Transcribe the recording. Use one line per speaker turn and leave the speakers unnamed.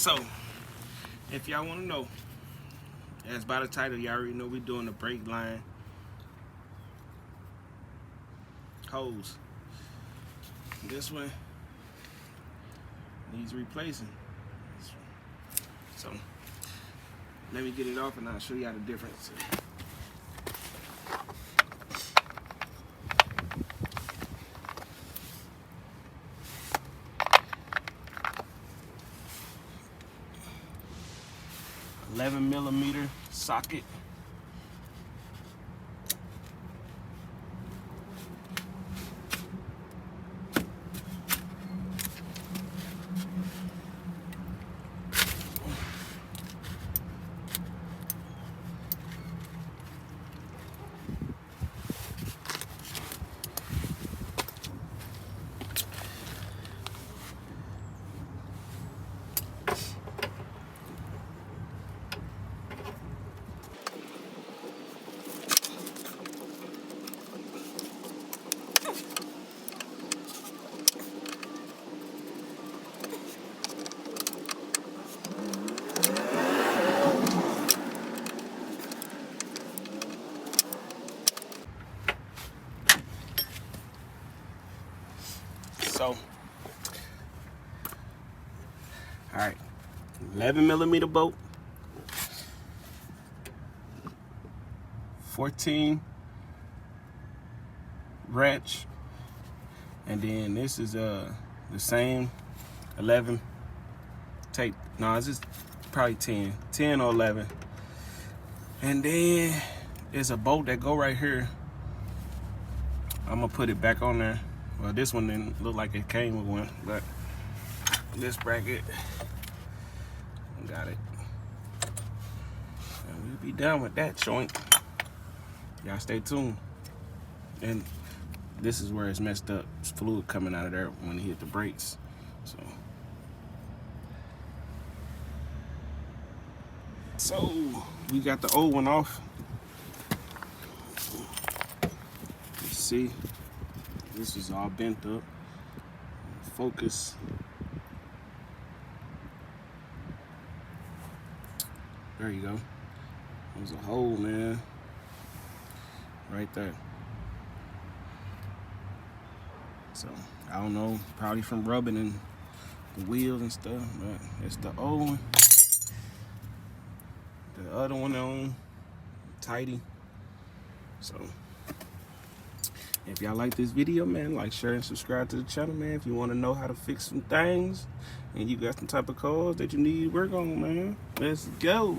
So, if y'all want to know, as by the title, y'all already know we're doing the brake line hose. This one needs replacing. So, let me get it off and I'll show y'all the difference. $11mm socket. So, all right, 11mm bolt, 14 wrench, and then this is the same 11 tape. No, this is probably 10 or 11. And then there's a bolt that go right here. I'm gonna put it back on there. Well, this one didn't look like it came with one, but this bracket, got it. And we'll be done with that joint. Y'all stay tuned. And this is where it's messed up. It's fluid coming out of there when he hit the brakes. So we got the old one off. Let's see. This is all bent up. Focus. There you go. There's a hole, man. Right there. So, I don't know, probably from rubbing and the wheels and stuff, but it's the old one. The other one on tighty. So, if y'all like this video, man, like, share, and subscribe to the channel, man. If you want to know how to fix some things and you got some type of cars that you need work on, man, let's go.